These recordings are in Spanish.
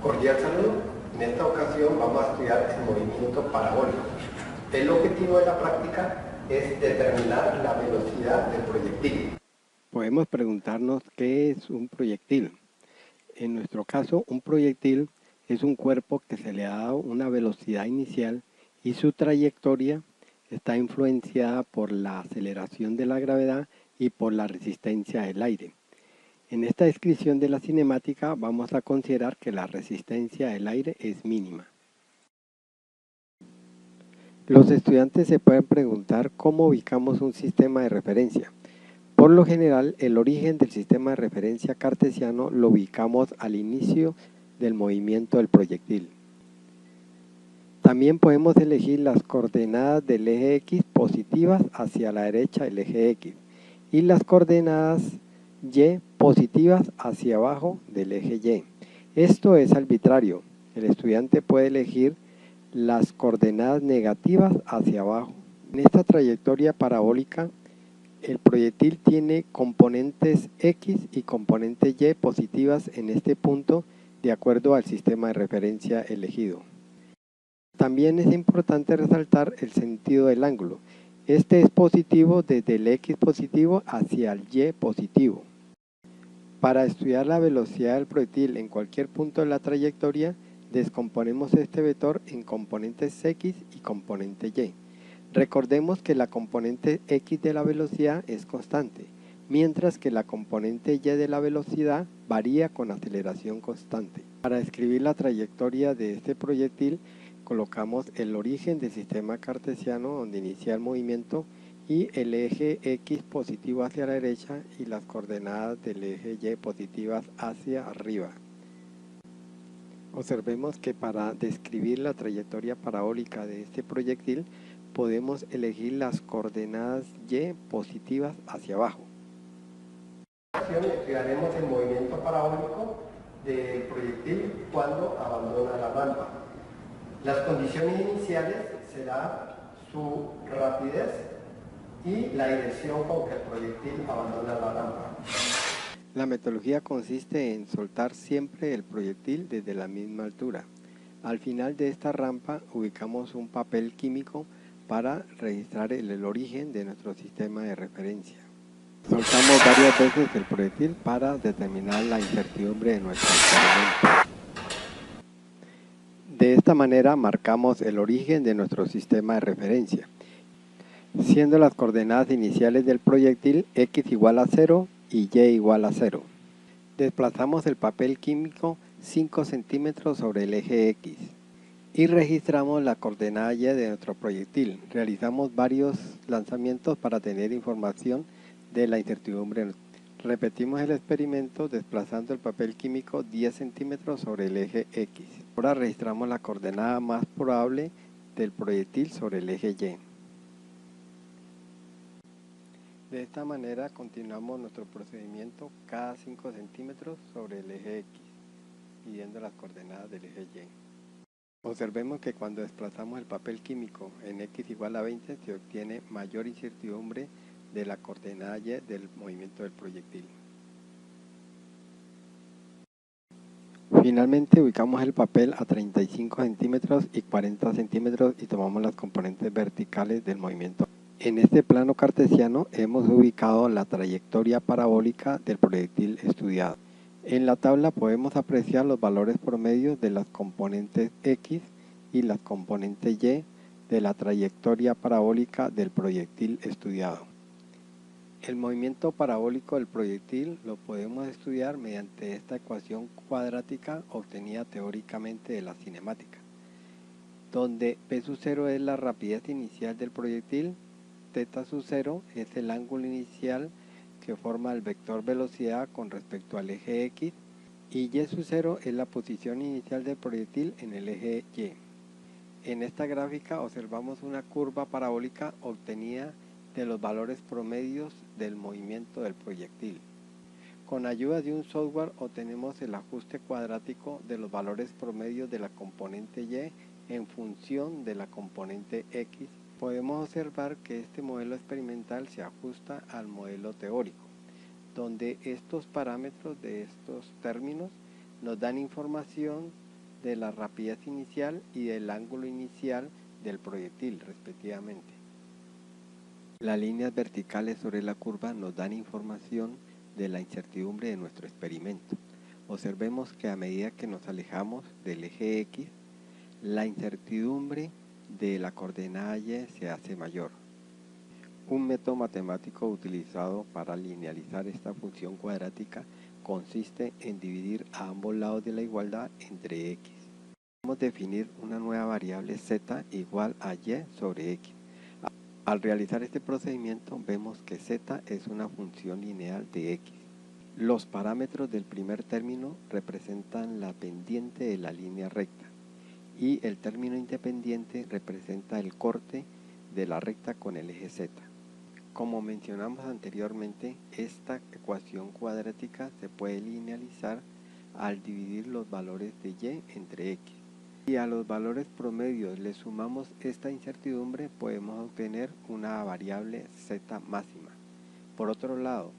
Cordial saludo. En esta ocasión vamos a estudiar el movimiento parabólico. El objetivo de la práctica es determinar la velocidad del proyectil. Podemos preguntarnos qué es un proyectil. En nuestro caso, un proyectil es un cuerpo que se le ha dado una velocidad inicial y su trayectoria está influenciada por la aceleración de la gravedad y por la resistencia del aire. En esta descripción de la cinemática vamos a considerar que la resistencia del aire es mínima. Los estudiantes se pueden preguntar cómo ubicamos un sistema de referencia. Por lo general, el origen del sistema de referencia cartesiano lo ubicamos al inicio del movimiento del proyectil. También podemos elegir las coordenadas del eje X positivas hacia la derecha del eje X y las coordenadas Y positivas hacia abajo del eje Y. Esto es arbitrario. El estudiante puede elegir las coordenadas negativas hacia abajo. En esta trayectoria parabólica, el proyectil tiene componentes X y componentes Y positivas en este punto de acuerdo al sistema de referencia elegido. También es importante resaltar el sentido del ángulo. Este es positivo desde el X positivo hacia el Y positivo. Para estudiar la velocidad del proyectil en cualquier punto de la trayectoria, descomponemos este vector en componentes X y componente Y. Recordemos que la componente X de la velocidad es constante, mientras que la componente Y de la velocidad varía con aceleración constante. Para describir la trayectoria de este proyectil, colocamos el origen del sistema cartesiano donde inicia el movimiento y el eje X positivo hacia la derecha y las coordenadas del eje Y positivas hacia arriba. Observemos que para describir la trayectoria parabólica de este proyectil podemos elegir las coordenadas Y positivas hacia abajo. A continuación estudiaremos el movimiento parabólico del proyectil cuando abandona la rampa. Las condiciones iniciales serán su rapidez y la dirección con que el proyectil abandona la rampa. La metodología consiste en soltar siempre el proyectil desde la misma altura. Al final de esta rampa ubicamos un papel químico para registrar el origen de nuestro sistema de referencia. Soltamos varias veces el proyectil para determinar la incertidumbre de nuestro experimento. De esta manera marcamos el origen de nuestro sistema de referencia, siendo las coordenadas iniciales del proyectil X igual a 0 y Y igual a 0. Desplazamos el papel químico 5 centímetros sobre el eje X y registramos la coordenada Y de nuestro proyectil. Realizamos varios lanzamientos para tener información de la incertidumbre. Repetimos el experimento desplazando el papel químico 10 centímetros sobre el eje X. Ahora registramos la coordenada más probable del proyectil sobre el eje Y. De esta manera continuamos nuestro procedimiento cada 5 centímetros sobre el eje X, midiendo las coordenadas del eje Y. Observemos que cuando desplazamos el papel químico en X igual a 20 se obtiene mayor incertidumbre de la coordenada Y del movimiento del proyectil. Finalmente ubicamos el papel a 35 centímetros y 40 centímetros y tomamos las componentes verticales del movimiento. En este plano cartesiano hemos ubicado la trayectoria parabólica del proyectil estudiado. En la tabla podemos apreciar los valores promedios de las componentes X y las componentes Y de la trayectoria parabólica del proyectil estudiado. El movimiento parabólico del proyectil lo podemos estudiar mediante esta ecuación cuadrática obtenida teóricamente de la cinemática, donde P sub 0 es la rapidez inicial del proyectil, θ sub 0 es el ángulo inicial que forma el vector velocidad con respecto al eje X y Y sub 0 es la posición inicial del proyectil en el eje Y. En esta gráfica observamos una curva parabólica obtenida de los valores promedios del movimiento del proyectil. Con ayuda de un software obtenemos el ajuste cuadrático de los valores promedios de la componente Y en función de la componente X. Podemos observar que este modelo experimental se ajusta al modelo teórico, donde estos parámetros de estos términos nos dan información de la rapidez inicial y del ángulo inicial del proyectil, respectivamente. Las líneas verticales sobre la curva nos dan información de la incertidumbre de nuestro experimento. Observemos que a medida que nos alejamos del eje X, la incertidumbre de la coordenada Y se hace mayor. Un método matemático utilizado para linealizar esta función cuadrática consiste en dividir a ambos lados de la igualdad entre X. Podemos definir una nueva variable Z igual a Y sobre X. Al realizar este procedimiento vemos que Z es una función lineal de X. Los parámetros del primer término representan la pendiente de la línea recta y el término independiente representa el corte de la recta con el eje Z. Como mencionamos anteriormente, esta ecuación cuadrática se puede linealizar al dividir los valores de Y entre X. Si a los valores promedios le sumamos esta incertidumbre, podemos obtener una variable Z máxima. Por otro lado,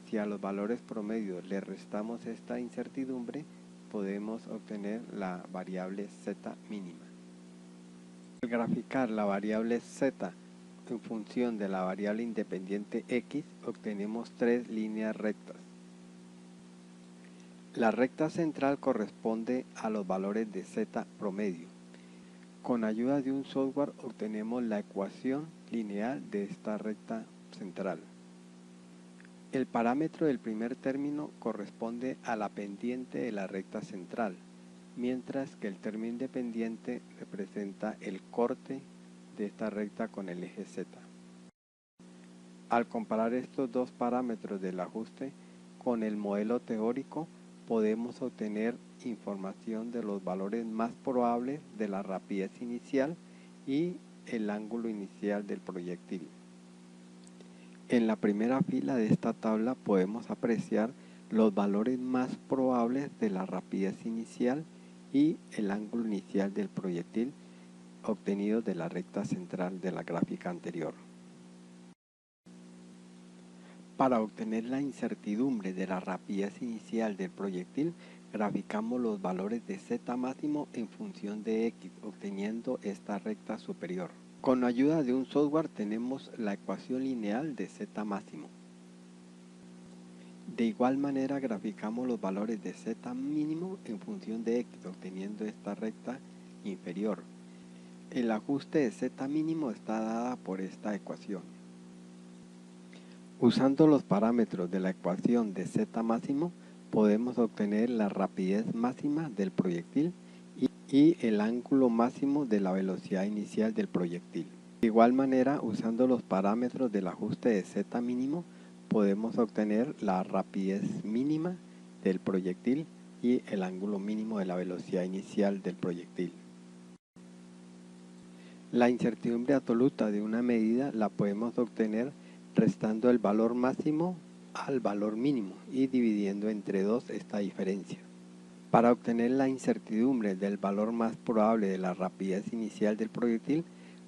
si a los valores promedios le restamos esta incertidumbre, podemos obtener la variable Z mínima. Al graficar la variable Z en función de la variable independiente X, obtenemos tres líneas rectas. La recta central corresponde a los valores de Z promedio. Con ayuda de un software obtenemos la ecuación lineal de esta recta central. El parámetro del primer término corresponde a la pendiente de la recta central, mientras que el término independiente representa el corte de esta recta con el eje Z. Al comparar estos dos parámetros del ajuste con el modelo teórico, podemos obtener información de los valores más probables de la rapidez inicial y el ángulo inicial del proyectil. En la primera fila de esta tabla podemos apreciar los valores más probables de la rapidez inicial y el ángulo inicial del proyectil obtenidos de la recta central de la gráfica anterior. Para obtener la incertidumbre de la rapidez inicial del proyectil, graficamos los valores de Z máximo en función de X, obteniendo esta recta superior. Con ayuda de un software tenemos la ecuación lineal de Z máximo. De igual manera graficamos los valores de Z mínimo en función de X, obteniendo esta recta inferior. El ajuste de Z mínimo está dada por esta ecuación. Usando los parámetros de la ecuación de Z máximo, podemos obtener la rapidez máxima del proyectil y el ángulo máximo de la velocidad inicial del proyectil. De igual manera, usando los parámetros del ajuste de Z mínimo, podemos obtener la rapidez mínima del proyectil y el ángulo mínimo de la velocidad inicial del proyectil. La incertidumbre absoluta de una medida la podemos obtener restando el valor máximo al valor mínimo y dividiendo entre 2 esta diferencia. Para obtener la incertidumbre del valor más probable de la rapidez inicial del proyectil,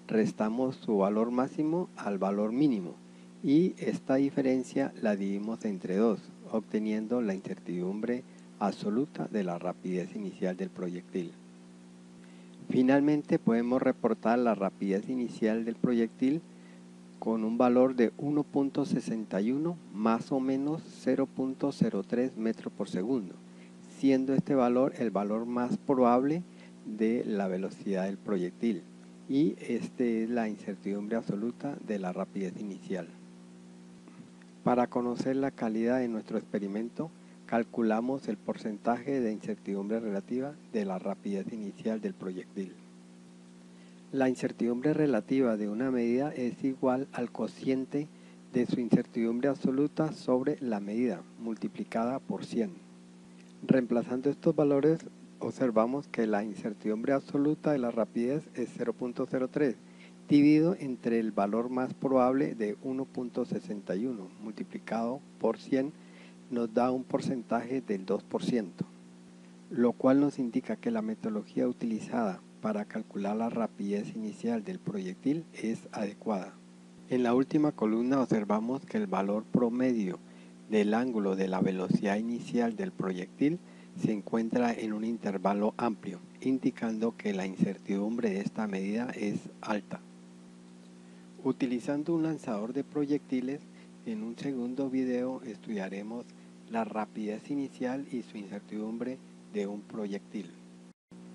restamos su valor máximo al valor mínimo y esta diferencia la dividimos entre 2, obteniendo la incertidumbre absoluta de la rapidez inicial del proyectil. Finalmente podemos reportar la rapidez inicial del proyectil con un valor de 1.61 más o menos 0.03 metros por segundo, siendo este valor el valor más probable de la velocidad del proyectil, y este es la incertidumbre absoluta de la rapidez inicial. Para conocer la calidad de nuestro experimento, calculamos el porcentaje de incertidumbre relativa de la rapidez inicial del proyectil. La incertidumbre relativa de una medida es igual al cociente de su incertidumbre absoluta sobre la medida, multiplicada por 100. Reemplazando estos valores, observamos que la incertidumbre absoluta de la rapidez es 0.03, dividido entre el valor más probable de 1.61, multiplicado por 100, nos da un porcentaje del 2%, lo cual nos indica que la metodología utilizada para calcular la rapidez inicial del proyectil es adecuada. En la última columna observamos que el valor promedio del ángulo de la velocidad inicial del proyectil se encuentra en un intervalo amplio, indicando que la incertidumbre de esta medida es alta. Utilizando un lanzador de proyectiles, en un segundo video estudiaremos la rapidez inicial y su incertidumbre de un proyectil.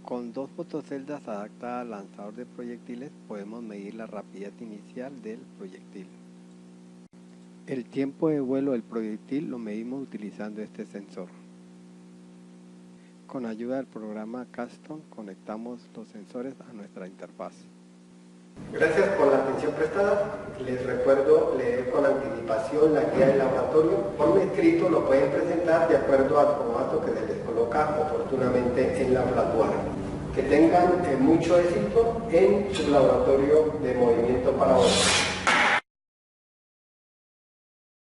Con dos fotoceldas adaptadas al lanzador de proyectiles podemos medir la rapidez inicial del proyectil. El tiempo de vuelo del proyectil lo medimos utilizando este sensor. Con ayuda del programa Caston conectamos los sensores a nuestra interfaz. Gracias por la atención prestada. Les recuerdo leer con anticipación la guía del laboratorio. Por escrito lo pueden presentar de acuerdo al formato que se les coloca oportunamente en la platuara. Que tengan mucho éxito en su laboratorio de movimiento parabólico.